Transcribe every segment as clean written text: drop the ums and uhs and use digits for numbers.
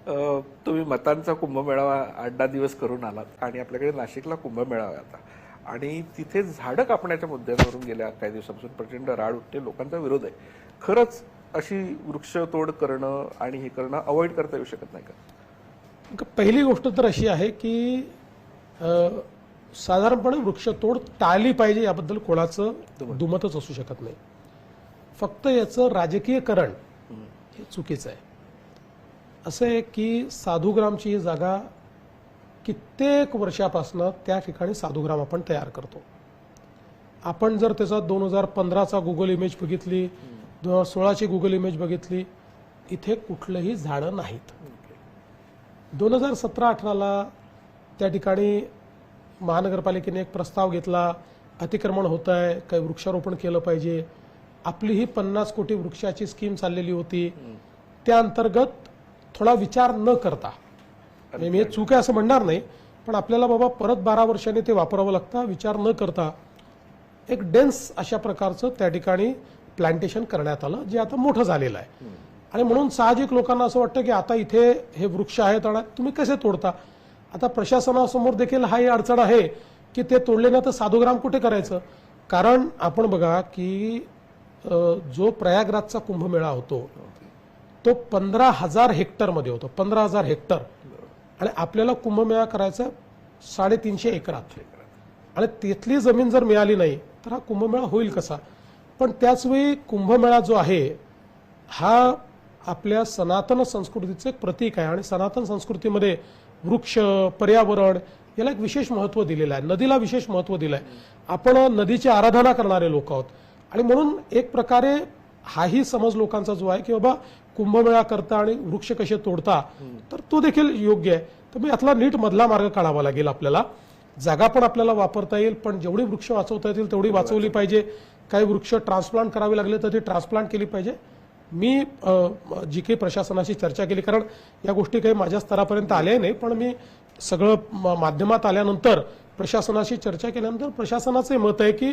तुम्ही मतांचा कुंभमेळावा 8-10 दिवस करून आलात आणि आपल्याकडे नाशिकला कुंभमेळावा आहे आता, आणि तिथे झाडं कापण्याच्या मुद्द्यांवरून गेल्या काही दिवसापासून प्रचंड राड उठते, लोकांचा विरोध आहे. खरंच अशी वृक्षतोड करणं आणि हे करणं अवॉइड करता येऊ शकत नाही का? पहिली गोष्ट तर अशी आहे की साधारणपणे वृक्षतोड टाळली पाहिजे याबद्दल कोणाचं दुमतच असू शकत नाही. फक्त याचं राजकीयकरण हे चुकीचं आहे. असं आहे की साधुग्रामची ही जागा कित्येक वर्षापासून त्या ठिकाणी साधुग्राम आपण तयार करतो. आपण जर त्याचा 2015चा गुगल इमेज बघितली, 2016ची गुगल इमेज बघितली, इथे कुठलंही झाडं नाहीत. 2017-18ला त्या ठिकाणी महानगरपालिकेने एक प्रस्ताव घेतला, अतिक्रमण होत आहे, काही वृक्षारोपण केलं पाहिजे. आपली ही 50 कोटी वृक्षाची स्कीम चाललेली होती. त्या अंतर्गत थोडा विचार न करता, मी चूक आहे असं म्हणणार नाही, पण आपल्याला बाबा परत 12 वर्षांनी ते वापरावं लागतं, विचार न करता एक डेन्स अशा प्रकारचं त्या ठिकाणी प्लांटेशन करण्यात आलं, जे आता मोठं झालेलं आहे. आणि म्हणून साहजिक लोकांना असं वाटतं की आता इथे हे वृक्ष आहेत आणि तुम्ही कसे तोडता. आता प्रशासनासमोर देखील हा ही अडचण आहे की ते तोडले ना तर साधुग्राम कुठे करायचं. कारण आपण बघा की जो प्रयागराजचा कुंभमेळा होतो तो 15,000 हेक्टरमध्ये होतो, 15,000 हेक्टर, आणि आपल्याला कुंभमेळा करायचा 350 एकरात, आणि तिथली जमीन जर मिळाली नाही तर हा कुंभमेळा होईल कसा. पण त्याचवेळी कुंभमेळा जो आहे हा आपल्या सनातन संस्कृतीचं एक प्रतीक आहे, आणि सनातन संस्कृतीमध्ये वृक्ष, पर्यावरण याला एक विशेष महत्त्व दिलेलं आहे, नदीला विशेष महत्त्व दिलं आहे. आपण नदीची आराधना करणारे लोक आहोत, आणि म्हणून एक प्रकारे हाही समज लोकांचा जो आहे की बाबा कुंभमेळा करता आणि वृक्ष कसे तोडता, तर तो देखील योग्य आहे. तर मी यातला नीट मधला मार्ग काढावा लागेल. आपल्याला जागा पण आपल्याला वापरता येईल, पण जेवढी वृक्ष वाचवता येतील तेवढी वाचवली पाहिजे. काही वृक्ष ट्रान्सप्लांट करावे लागले तर ती ट्रान्सप्लांट केली पाहिजे. मी जी काही प्रशासनाशी चर्चा केली, कारण या गोष्टी काही माझ्या स्तरापर्यंत आल्या नाही, पण मी सगळं माध्यमात आल्यानंतर प्रशासनाशी चर्चा केल्यानंतर प्रशासनाचे मत आहे की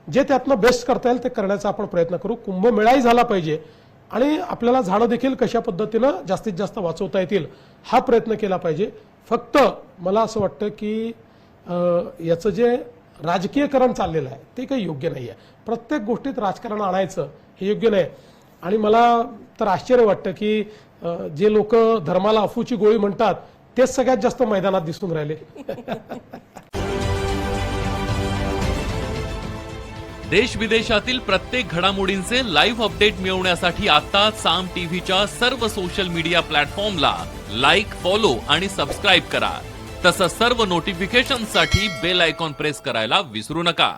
जे त्यातनं बेस्ट करता येईल ते करण्याचा आपण प्रयत्न करू. कुंभमेळाही झाला पाहिजे आणि आपल्याला झाडं देखील कशा पद्धतीनं जास्तीत जास्त वाचवता येतील हा प्रयत्न केला पाहिजे. फक्त मला असं वाटतं की याचं जे राजकीयकरण चाललेलं आहे ते काही योग्य नाही आहे. प्रत्येक गोष्टीत राजकारण आणायचं हे योग्य नाही. आणि मला तर आश्चर्य वाटतं की जे लोक धर्माला अफूची गोळी म्हणतात तेच सगळ्यात जास्त मैदानात दिसून राहिले. देश विदेशातील प्रत्येक घडामोडींचे लाईव्ह अपडेट मिळवण्यासाठी आता साम टीव्हीच्या सर्व सोशल मीडिया प्लॅटफॉर्मला लाईक, फॉलो आणि सबस्क्राईब करा. तसंच सर्व नोटिफिकेशनसाठी बेल आयकॉन प्रेस करायला विसरू नका.